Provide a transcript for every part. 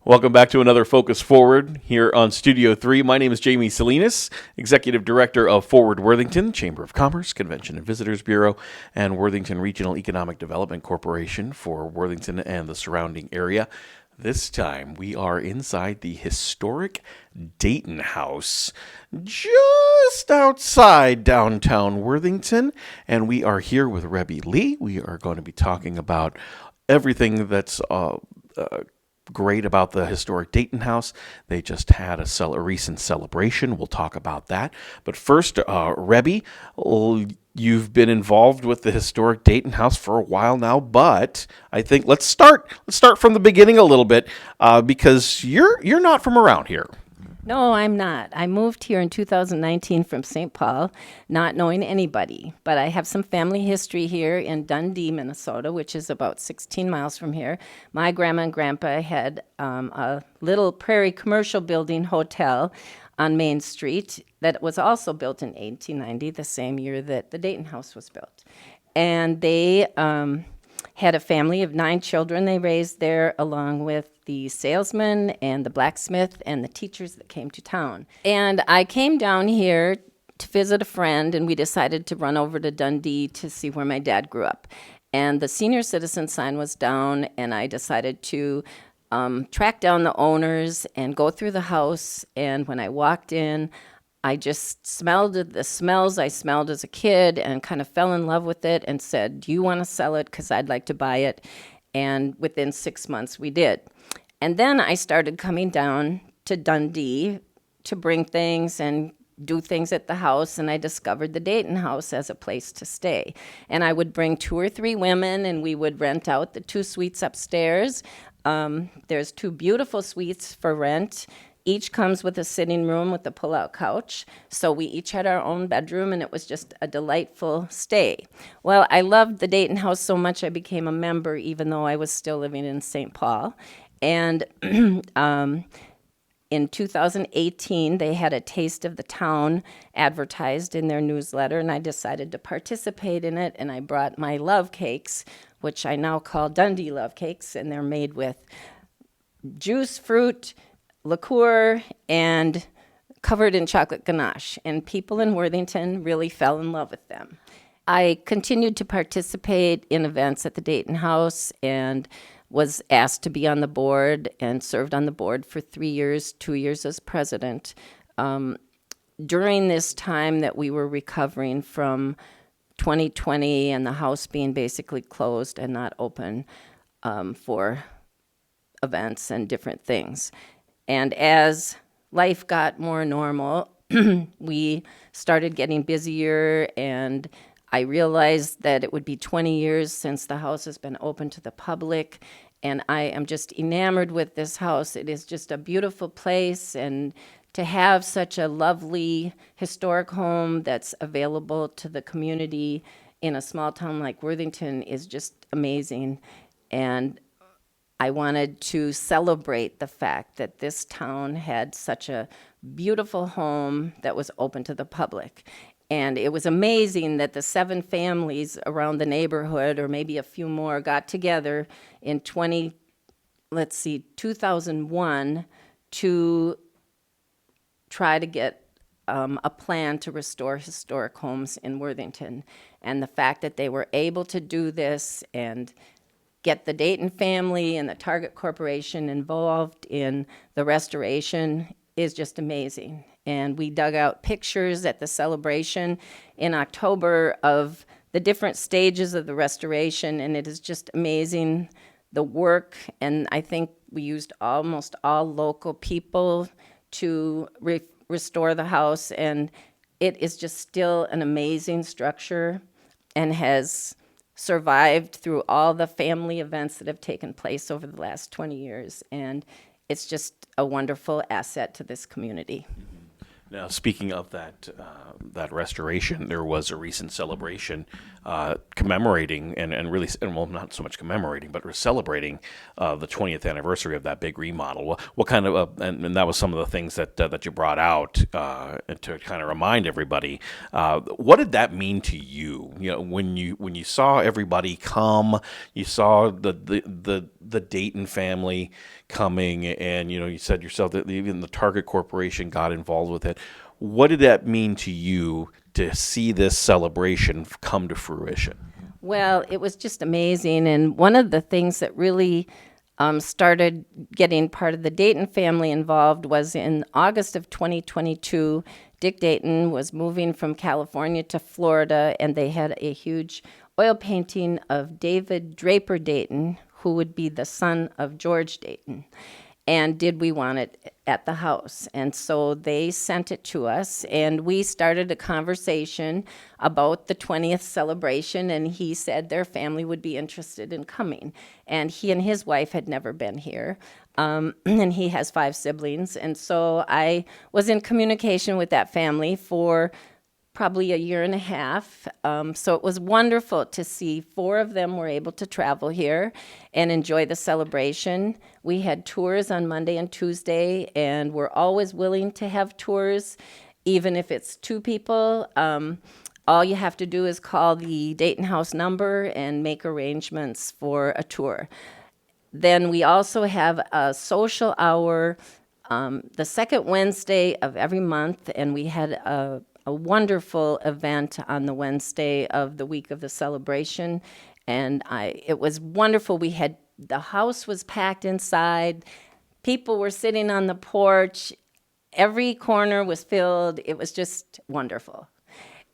Welcome back to another Focus Forward here on Studio 3. My name is Jamie Salinas, Executive Director of Forward Worthington, Chamber of Commerce, Convention and Visitors Bureau, and Worthington Regional Economic Development Corporation for Worthington and the surrounding area. This time we are inside the historic Dayton House, just outside downtown Worthington, and we are here with Rebby Lee. We are going to be talking about everything that's great about the historic Dayton House. They just had a recent celebration. We'll talk about that. But first, Rebby, you've been involved with the historic Dayton House for a while now, but I think let's start from the beginning a little bit because you're not from around here. No, I'm not. I moved here in 2019 from St. Paul, not knowing anybody. But I have some family history here in Dundee, Minnesota, which is about 16 miles from here. My grandma and grandpa had a little prairie commercial building hotel on Main Street that was also built in 1890, the same year that the Dayton House was built. And they had a family of 9 children they raised there, along with the salesman and the blacksmith and the teachers that came to town. And I came down here to visit a friend, and we decided to run over to Dundee to see where my dad grew up. And the senior citizen sign was down, and I decided to track down the owners and go through the house. And when I walked in, I just smelled the smells I smelled as a kid and kind of fell in love with it and said, "Do you want to sell it? Because I'd like to buy it." And within 6 months, we did. And then I started coming down to Dundee to bring things and do things at the house, and I discovered the Dayton House as a place to stay. And I would bring 2 or 3 women, and we would rent out the 2 suites upstairs. There's 2 beautiful suites for rent. Each comes with a sitting room with a pull-out couch. So we each had our own bedroom, and it was just a delightful stay. Well, I loved the Dayton House so much I became a member, even though I was still living in St. Paul. And in 2018, they had a Taste of the Town advertised in their newsletter, and I decided to participate in it, and I brought my love cakes, which I now call Dundee love cakes, and they're made with juice, fruit, liqueur, and covered in chocolate ganache, and people in Worthington really fell in love with them. I continued to participate in events at the Dayton House and was asked to be on the board and served on the board for 3 years, 2 years as president. During this time that we were recovering from 2020 and the house being basically closed and not open for events and different things. And as life got more normal, we started getting busier, and I realized that it would be 20 years since the house has been open to the public, and I am just enamored with this house. It is just a beautiful place, and to have such a lovely historic home that's available to the community in a small town like Worthington is just amazing. And I wanted to celebrate the fact that this town had such a beautiful home that was open to the public. And it was amazing that the 7 families around the neighborhood, or maybe a few more, got together in 2001 to try to get a plan to restore historic homes in Worthington. And the fact that they were able to do this and get the Dayton family and the Target Corporation involved in the restoration is just amazing. And we dug out pictures at the celebration in October of the different stages of the restoration, and it is just amazing, the work. And I think we used almost all local people to restore the house, and it is just still an amazing structure and has survived through all the family events that have taken place over the last 20 years. And it's just a wonderful asset to this community. Now, speaking of that restoration, there was a recent celebration commemorating and really, and well, not so much commemorating, but we're celebrating the 20th anniversary of that big remodel. What kind of, and that was some of the things that you brought out to kind of remind everybody. What did that mean to you? You know, when you saw everybody come, you saw the Dayton family coming, and you said yourself that even the Target Corporation got involved with it. What did that mean to you to see this celebration come to fruition? Well, it was just amazing. And one of the things that really started getting part of the Dayton family involved was in August of 2022. Dick Dayton was moving from California to Florida, and they had a huge oil painting of David Draper Dayton, who would be the son of George Dayton. And did we want it at the house? And so they sent it to us, and we started a conversation about the 20th celebration, and he said their family would be interested in coming. And he and his wife had never been here, and he has 5 siblings. And so I was in communication with that family for probably a year and a half. So it was wonderful to see 4 of them were able to travel here and enjoy the celebration. We had tours on Monday and Tuesday, and we're always willing to have tours, even if it's 2 people. All you have to do is call the Dayton House number and make arrangements for a tour. Then we also have a social hour the second Wednesday of every month, and we had a wonderful event on the Wednesday of the week of the celebration, and it was wonderful. The house was packed inside. People were sitting on the porch. Every corner was filled. It was just wonderful.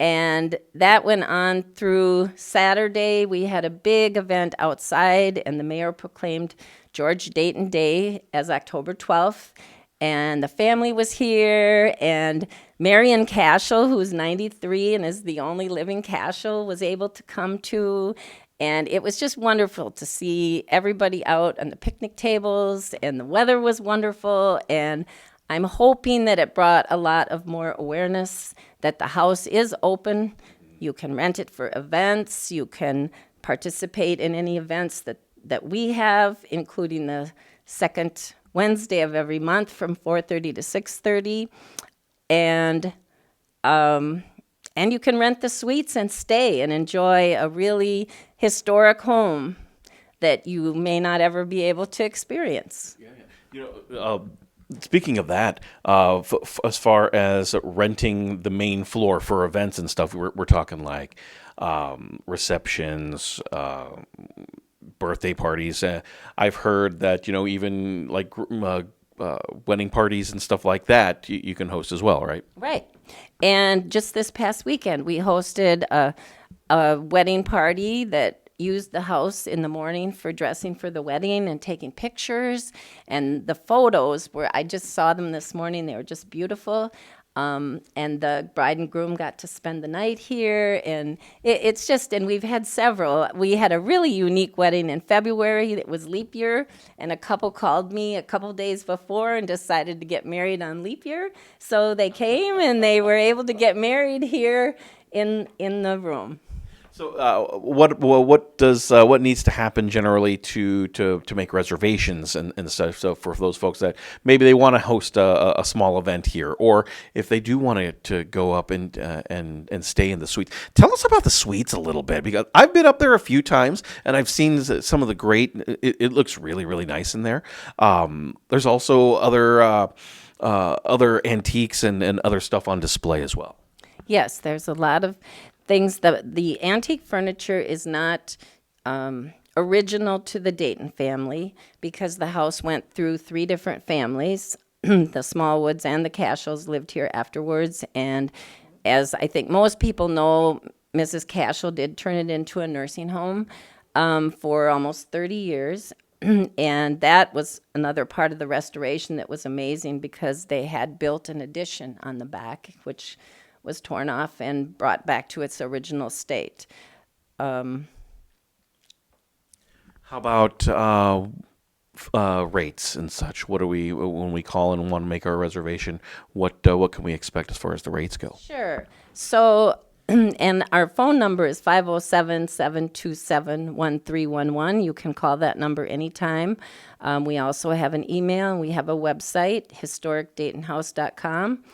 And that went on through Saturday. We had a big event outside, and the mayor proclaimed George Dayton Day as October 12th. And the family was here, and Marion Cashel, who's 93 and is the only living Cashel, was able to come too. And it was just wonderful to see everybody out on the picnic tables, and the weather was wonderful. And I'm hoping that it brought a lot of more awareness that the house is open. You can rent it for events. You can participate in any events that we have, including the second Wednesday of every month from 4:30 to 6:30. And you can rent the suites and stay and enjoy a really historic home that you may not ever be able to experience. Yeah. Speaking of that, as far as renting the main floor for events and stuff, we're talking like receptions, birthday parties. I've heard that even like wedding parties and stuff like that you can host as well, right? Right. And just this past weekend, we hosted a wedding party that used the house in the morning for dressing for the wedding and taking pictures. And the photos I just saw them this morning. They were just beautiful. And the bride and groom got to spend the night here. And and we've had several. We had a really unique wedding in February. It was leap year. And a couple called me a couple days before and decided to get married on leap year. So they came and they were able to get married here in the room. So, what needs to happen generally to make reservations and stuff? So, for those folks that maybe they want to host a small event here, or if they do want to go up and stay in the suites, tell us about the suites a little bit, because I've been up there a few times and I've seen some of the great. It looks really, really nice in there. There's also other antiques and other stuff on display as well. Yes, there's a lot of things. The antique furniture is not original to the Dayton family, because the house went through 3 different families. The Smallwoods and the Cashels lived here afterwards. And as I think most people know, Mrs. Cashel did turn it into a nursing home for almost 30 years. And that was another part of the restoration that was amazing, because they had built an addition on the back, which was torn off and brought back to its original state. How about rates and such? What do we, when we call and want to make our reservation, what can we expect as far as the rates go? Sure. So And our phone number is 507-727-1311. You can call that number anytime. We also have an email, and we have a website, historicdaytonhouse.com.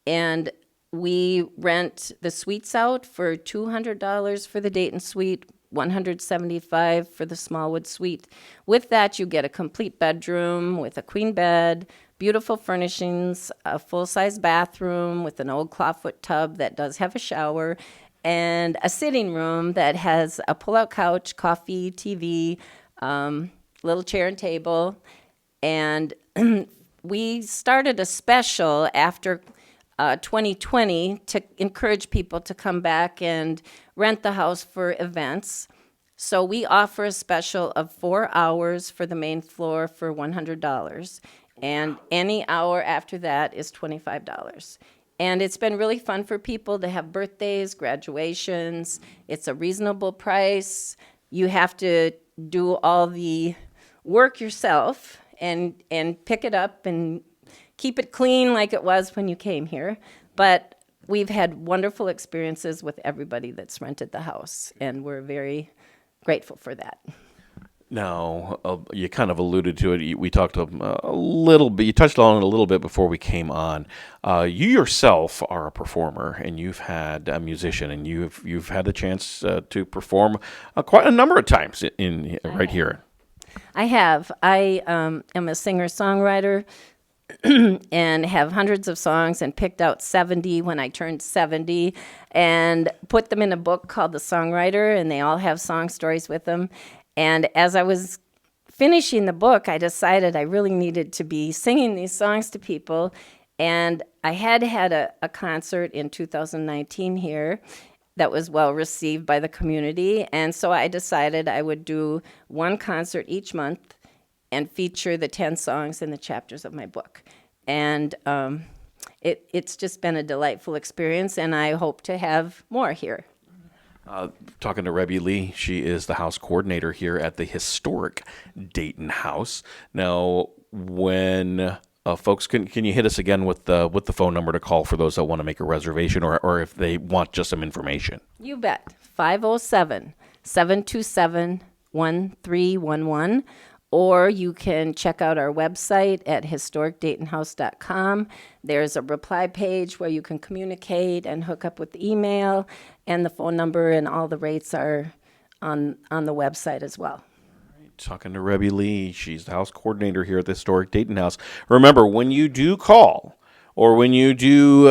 And we rent the suites out for $200 for the Dayton suite, $175 for the Smallwood suite. With that, you get a complete bedroom with a queen bed, beautiful furnishings, a full-size bathroom with an old clawfoot tub that does have a shower, and a sitting room that has a pull-out couch, coffee, TV, little chair and table. And we started a special after 2020 to encourage people to come back and rent the house for events. So we offer a special of 4 hours for the main floor for $100. And any hour after that is $25. And it's been really fun for people to have birthdays, graduations. It's a reasonable price. You have to do all the work yourself and pick it up and keep it clean like it was when you came here. But we've had wonderful experiences with everybody that's rented the house, and we're very grateful for that. Now, you kind of alluded to it. We talked a little bit. You touched on it a little bit before we came on. You yourself are a performer, and you've had a musician, and you've had the chance to perform quite a number of times in right here. I have. I am a singer-songwriter and have hundreds of songs, and picked out 70 when I turned 70 and put them in a book called The Songwriter, and they all have song stories with them. And as I was finishing the book, I decided I really needed to be singing these songs to people. And I had a concert in 2019 here that was well received by the community. And so I decided I would do one concert each month and feature the 10 songs in the chapters of my book. And it's just been a delightful experience, and I hope to have more here. Talking to Rebby Lee, she is the house coordinator here at the historic Dayton House. Now, when folks, can you hit us again with the phone number to call for those that want to make a reservation, or if they want just some information? You bet. 507-727-1311. Or you can check out our website at historicdaytonhouse.com. There's a reply page where you can communicate and hook up with email, and the phone number and all the rates are on the website as well. Talking to Rebby Lee, she's the house coordinator here at the historic Dayton House. Remember, when you do call or when you do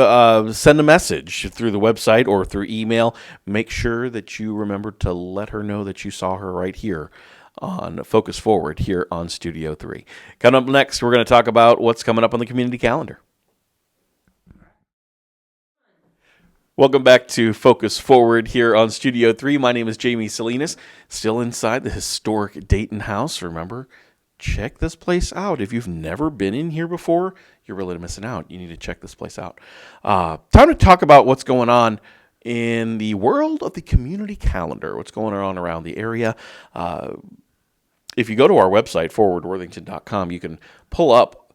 send a message through the website or through email, make sure that you remember to let her know that you saw her right here on Focus Forward here on Studio 3. Coming up next, we're going to talk about what's coming up on the community calendar. Welcome back to Focus Forward here on Studio 3. My name is Jamie Salinas, still inside the historic Dayton House. Remember, check this place out. If you've never been in here before, you're really missing out. You need to check this place out. Time to talk about what's going on in the world of the community calendar, what's going on around the area. If you go to our website, forwardworthington.com, you can pull up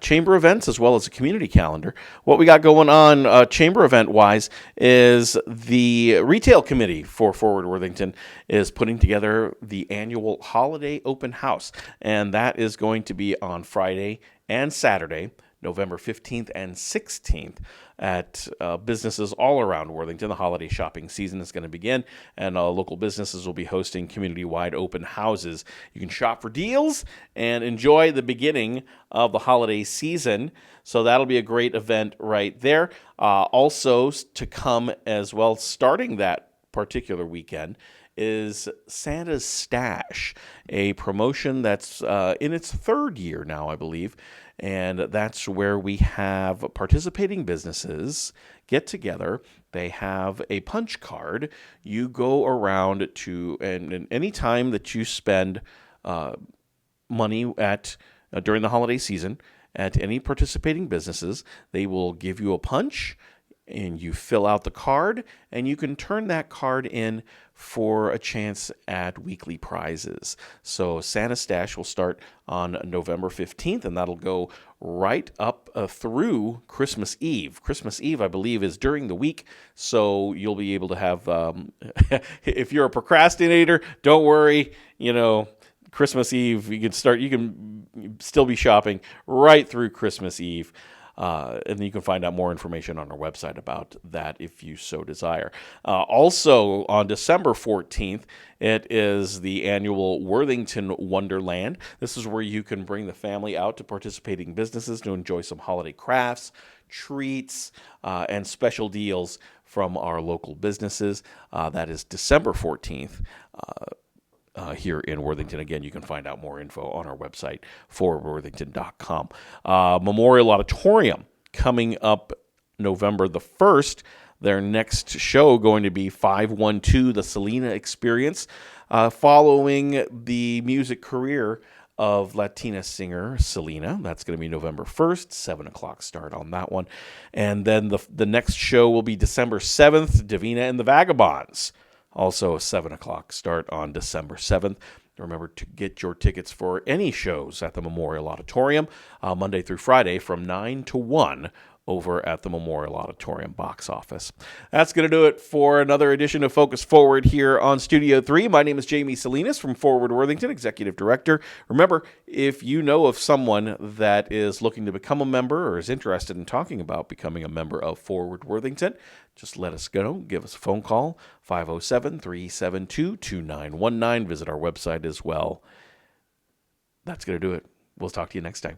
chamber events as well as a community calendar. What we got going on chamber event-wise is the retail committee for Forward Worthington is putting together the annual holiday open house, and that is going to be on Friday and Saturday, November 15th and 16th at businesses all around Worthington. The holiday shopping season is going to begin, and local businesses will be hosting community-wide open houses. You can shop for deals and enjoy the beginning of the holiday season, so that'll be a great event right there. Also to come as well, starting that particular weekend, is Santa's Stash, a promotion that's in its third year now, I believe. And that's where we have participating businesses get together. They have a punch card. You go around to, and any time that you spend money at during the holiday season at any participating businesses, they will give you a punch and you fill out the card, and you can turn that card in for a chance at weekly prizes. So Santa Stash will start on November 15th, and that'll go right up through Christmas Eve. Christmas Eve, I believe, is during the week, so you'll be able to have, if you're a procrastinator, don't worry, Christmas Eve, you can still be shopping right through Christmas Eve. And you can find out more information on our website about that if you so desire. Also, on December 14th, it is the annual Worthington Wonderland. This is where you can bring the family out to participating businesses to enjoy some holiday crafts, treats, and special deals from our local businesses. That is December 14th. Here in Worthington. Again, you can find out more info on our website, forwardworthington.com. Memorial Auditorium coming up November the 1st. Their next show going to be 512, the Selena Experience, following the music career of Latina singer Selena. That's going to be November 1st, 7 o'clock start on that one. And then the next show will be December 7th, Davina and the Vagabonds. Also, a 7 o'clock start on December 7th. Remember to get your tickets for any shows at the Memorial Auditorium Monday through Friday from 9 to 1 over at the Memorial Auditorium box office. That's going to do it for another edition of Focus Forward here on Studio 3. My name is Jamie Salinas from Forward Worthington, Executive Director. Remember, if you know of someone that is looking to become a member or is interested in talking about becoming a member of Forward Worthington, just let us know. Give us a phone call, 507-372-2919. Visit our website as well. That's going to do it. We'll talk to you next time.